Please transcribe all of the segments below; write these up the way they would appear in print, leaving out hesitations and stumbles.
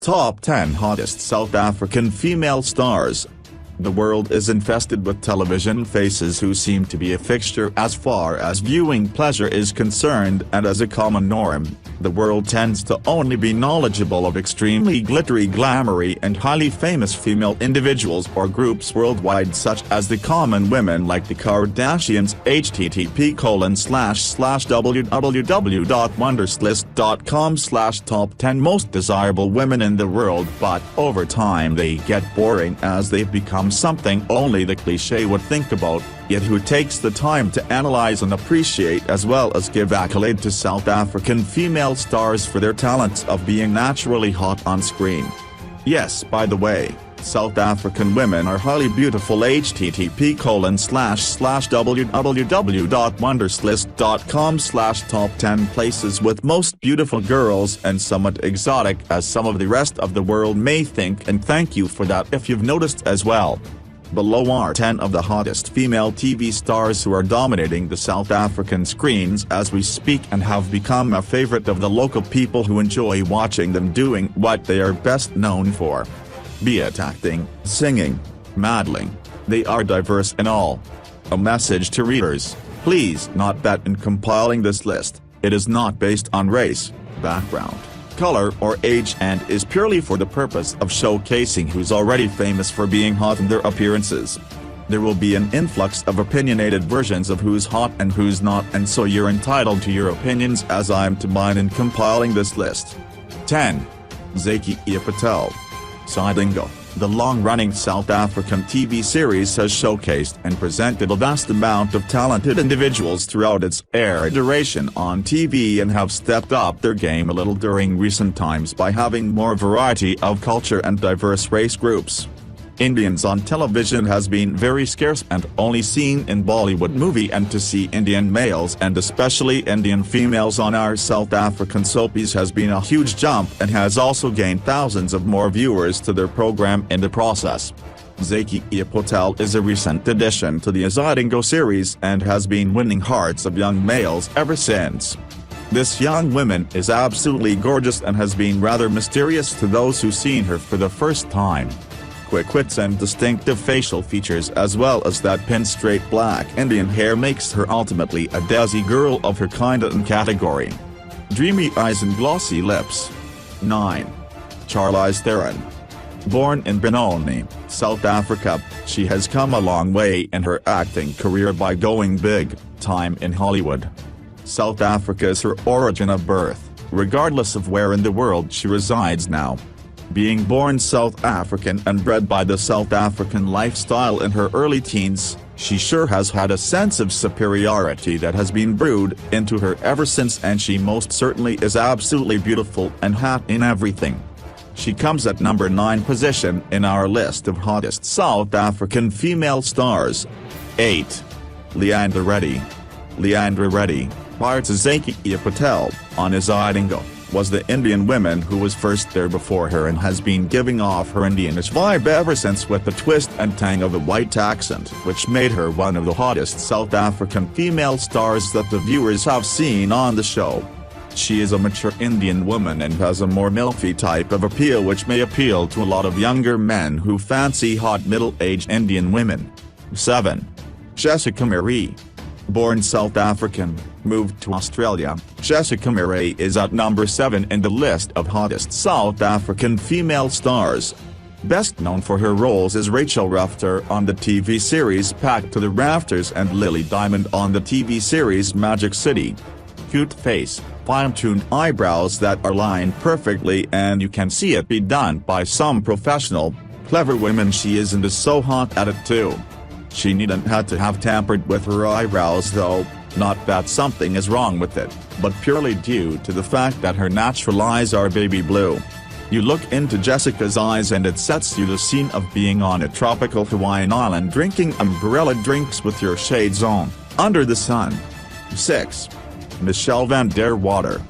Top 10 Hottest South African Female Stars. The world is infested with television faces who seem to be a fixture as far as viewing pleasure is concerned, and as a common norm, the world tends to only be knowledgeable of extremely glittery, glamory and highly famous female individuals or groups worldwide, such as the common women like the Kardashians. http://www.wonderslist.com/top 10 most desirable women in the world, but over time they get boring as they've become something only the cliché would think about, yet who takes the time to analyze and appreciate as well as give accolade to South African female stars for their talents of being naturally hot on screen. Yes, by the way, South African women are highly beautiful. http://www.wonderslist.com/top 10 places with most beautiful girls and somewhat exotic as some of the rest of the world may think, and thank you for that if you've noticed as well. Below are 10 of the hottest female TV stars who are dominating the South African screens as we speak and have become a favorite of the local people who enjoy watching them doing what they are best known for. Be it acting, singing, modeling, they are diverse in all. A message to readers: please not bet in compiling this list. It is not based on race, background, color or age, and is purely for the purpose of showcasing who's already famous for being hot in their appearances. There will be an influx of opinionated versions of who's hot and who's not, and so you're entitled to your opinions as I'm to mine in compiling this list. 10. Zakia Patel. Sidingo, the long-running South African TV series has showcased and presented a vast amount of talented individuals throughout its air duration on TV, and have stepped up their game a little during recent times by having more variety of culture and diverse race groups. Indians on television has been very scarce and only seen in Bollywood movie, and to see Indian males and especially Indian females on our South African soapies has been a huge jump and has also gained thousands of more viewers to their program in the process. Zakia Patel is a recent addition to the Sidingo series and has been winning hearts of young males ever since. This young woman is absolutely gorgeous and has been rather mysterious to those who've seen her for the first time. Quick wits and distinctive facial features as well as that pin straight black Indian hair makes her ultimately a desi girl of her kind in category. Dreamy eyes and glossy lips. 9. Charlize Theron. Born in Benoni, South Africa, she has come a long way in her acting career by going big time in Hollywood. South Africa is her origin of birth, regardless of where in the world she resides now. Being born South African and bred by the South African lifestyle in her early teens, she sure has had a sense of superiority that has been brewed into her ever since, and she most certainly is absolutely beautiful and hot in everything. She comes at number 9 position in our list of hottest South African female stars. 8. Leandra Reddy. Leandra Reddy, prior to Zakia Patel, on Sidingo, was the Indian woman who was first there before her and has been giving off her Indianish vibe ever since, with the twist and tang of a white accent, which made her one of the hottest South African female stars that the viewers have seen on the show. She is a mature Indian woman and has a more milfy type of appeal, which may appeal to a lot of younger men who fancy hot middle-aged Indian women. 7. Jessica Marie. Born South African, moved to Australia, Jessica Marie is at number 7 in the list of hottest South African female stars. Best known for her roles as Rachel Rafter on the TV series Packed to the Rafters and Lily Diamond on the TV series Magic City. Cute face, fine-tuned eyebrows that are lined perfectly, and you can see it be done by some professional, clever women. She is so hot at it too. She needn't have to have tampered with her eyebrows though, not that something is wrong with it, but purely due to the fact that her natural eyes are baby blue. You look into Jessica's eyes and it sets you the scene of being on a tropical Hawaiian island drinking umbrella drinks with your shades on, under the sun. 6. Michelle van der Water.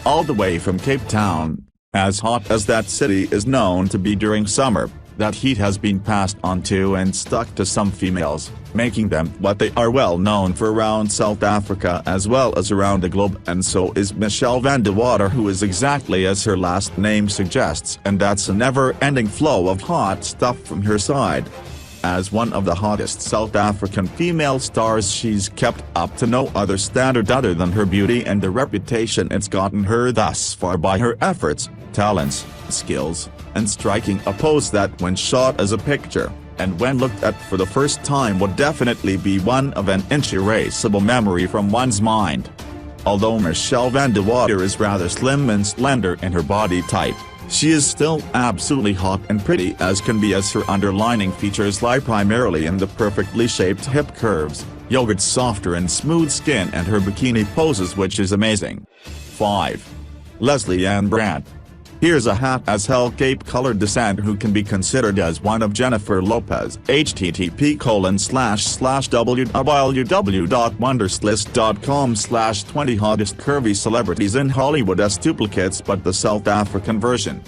All the way from Cape Town, as hot as that city is known to be during summer, That heat has been passed on to and stuck to some females, making them what they are, well known for around South Africa as well as around the globe, and so is Michelle van de Water, who is exactly as her last name suggests, and that's a never-ending flow of hot stuff from her side. As one of the hottest South African female stars, she's kept up to no other standard other than her beauty and the reputation it's gotten her thus far by her efforts, talents, skills, and striking a pose that when shot as a picture, and when looked at for the first time, would definitely be one of an erasable memory from one's mind. Although Michelle van de Water is rather slim and slender in her body type, she is still absolutely hot and pretty as can be, as her underlining features lie primarily in the perfectly shaped hip curves, yogurt softer and smooth skin, and her bikini poses, which is amazing. 5. Leslie Ann Brandt. Here's a hot as hell cape-colored descent who can be considered as one of Jennifer Lopez. http://www.wonderslist.com/20 hottest curvy celebrities in Hollywood as duplicates, but the South African version.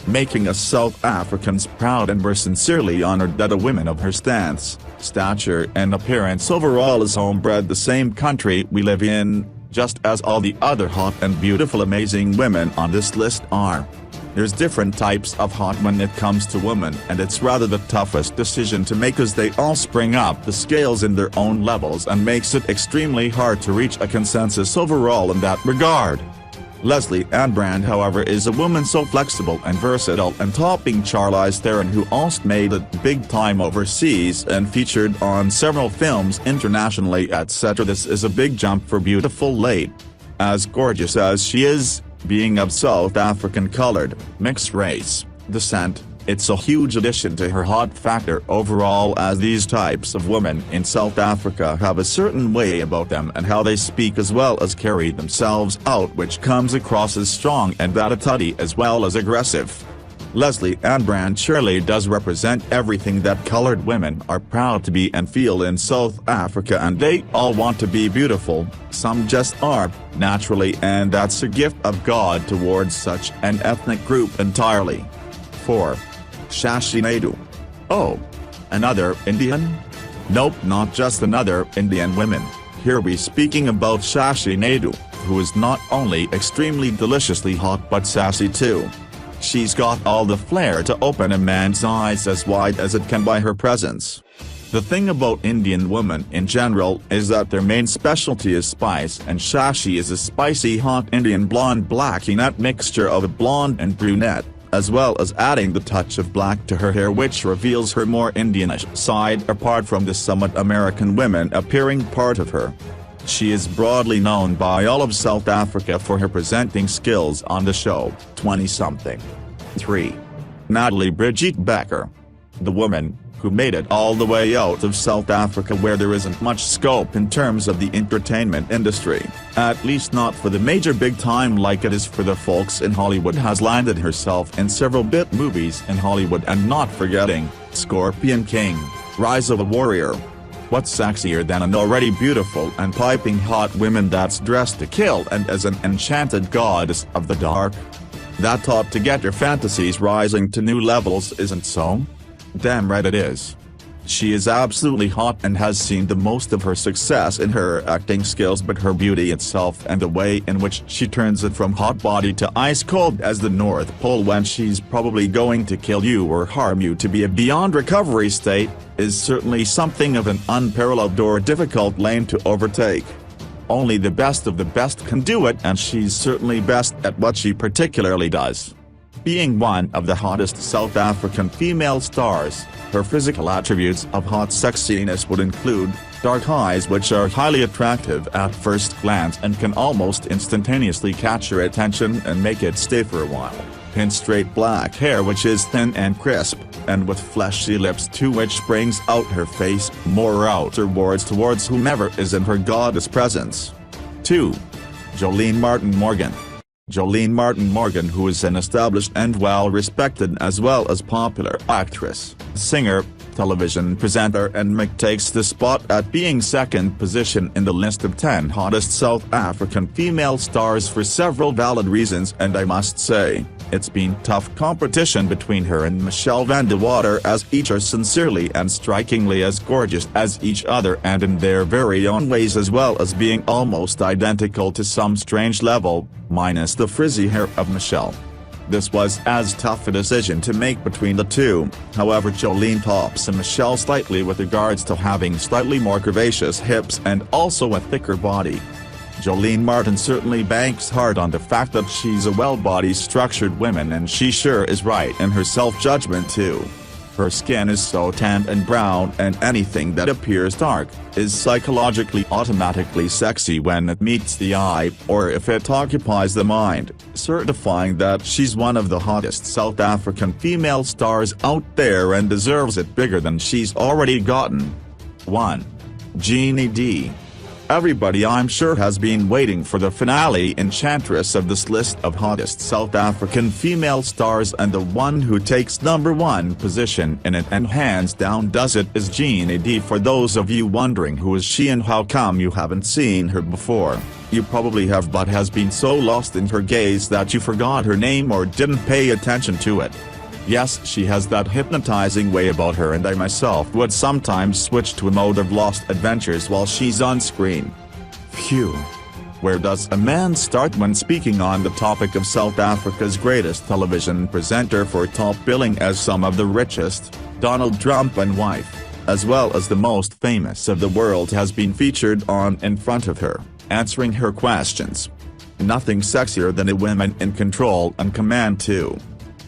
Making us South Africans proud, and we're sincerely honored that a woman of her stance, stature and appearance overall is homebred the same country we live in, just as all the other hot and beautiful amazing women on this list are. There's different types of hot when it comes to women, and it's rather the toughest decision to make as they all spring up the scales in their own levels and makes it extremely hard to reach a consensus overall in that regard. Leslie Ann Brandt, however, is a woman so flexible and versatile, and topping Charlize Theron, who also made it big time overseas and featured on several films internationally, etc. This is a big jump for beautiful lady. As gorgeous as she is, being of South African colored, mixed race, descent, it's a huge addition to her hot factor overall, as these types of women in South Africa have a certain way about them and how they speak as well as carry themselves out, which comes across as strong and attitude as well as aggressive. Leslie Ann Brandt surely does represent everything that colored women are proud to be and feel in South Africa, and they all want to be beautiful. Some just are, naturally, and that's a gift of God towards such an ethnic group entirely. 4. Shashi Naidu. Oh. Another Indian? Nope, not just another Indian woman. Here we speaking about Shashi Naidu, who is not only extremely deliciously hot but sassy too. She's got all the flair to open a man's eyes as wide as it can by her presence. The thing about Indian women in general is that their main specialty is spice, and Shashi is a spicy hot Indian blonde blackie-nut mixture of a blonde and brunette, as well as adding the touch of black to her hair, which reveals her more Indianish side apart from the somewhat American women appearing part of her. She is broadly known by all of South Africa for her presenting skills on the show, 20-something. 3. Natalie Bridget Becker. The woman who made it all the way out of South Africa, where there isn't much scope in terms of the entertainment industry, at least not for the major big time like it is for the folks in Hollywood, has landed herself in several bit movies in Hollywood, and not forgetting Scorpion King, Rise of a Warrior. What's sexier than an already beautiful and piping hot woman that's dressed to kill and as an enchanted goddess of the dark? That ought to get your fantasies rising to new levels, isn't so? Damn right it is. She is absolutely hot and has seen the most of her success in her acting skills, but her beauty itself and the way in which she turns it from hot body to ice cold as the North Pole when she's probably going to kill you or harm you to be a beyond recovery state, is certainly something of an unparalleled or difficult lane to overtake. Only the best of the best can do it, and she's certainly best at what she particularly does. Being one of the hottest South African female stars, her physical attributes of hot sexiness would include dark eyes, which are highly attractive at first glance and can almost instantaneously catch your attention and make it stay for a while, pin straight black hair which is thin and crisp, and with fleshy lips too, which brings out her face more outerwards towards whomever is in her goddess presence. 2. Jolene Martin Morgan. Jolene Martin Morgan, who is an established and well-respected as well as popular actress, singer, television presenter and takes the spot at being second position in the list of 10 hottest South African female stars for several valid reasons, and I must say, It's been tough competition between her and Michelle Van de Water, as each are sincerely and strikingly as gorgeous as each other and in their very own ways, as well as being almost identical to some strange level, minus the frizzy hair of Michelle. This was as tough a decision to make between the two. However, Jolene tops Michelle slightly with regards to having slightly more curvaceous hips and also a thicker body. Jolene Martin certainly banks hard on the fact that she's a well-body structured woman, and she sure is right in her self-judgment too. Her skin is so tanned and brown, and anything that appears dark is psychologically automatically sexy when it meets the eye, or if it occupies the mind, certifying that she's one of the hottest South African female stars out there and deserves it bigger than she's already gotten. 1. Jeannie D. Everybody, I'm sure, has been waiting for the finale enchantress of this list of hottest South African female stars, and the one who takes #1 position in it and hands down does it is Jeannie D. For those of you wondering who is she and how come you haven't seen her before, you probably have, but has been so lost in her gaze that you forgot her name or didn't pay attention to it. Yes, she has that hypnotizing way about her, and I myself would sometimes switch to a mode of lost adventures while she's on screen. Phew. Where does a man start when speaking on the topic of South Africa's greatest television presenter for top billing as some of the richest, Donald Trump and wife, as well as the most famous of the world, has been featured on in front of her, answering her questions? Nothing sexier than a woman in control and command too.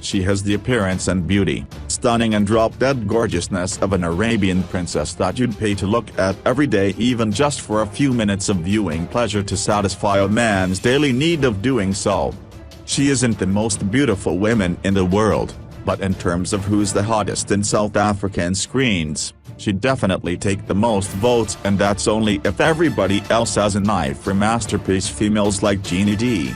She has the appearance and beauty, stunning and drop-dead gorgeousness of an Arabian princess that you'd pay to look at every day, even just for a few minutes of viewing pleasure to satisfy a man's daily need of doing so. She isn't the most beautiful woman in the world, but in terms of who's the hottest in South African screens, she'd definitely take the most votes, and that's only if everybody else has an eye for masterpiece females like Jeannie D.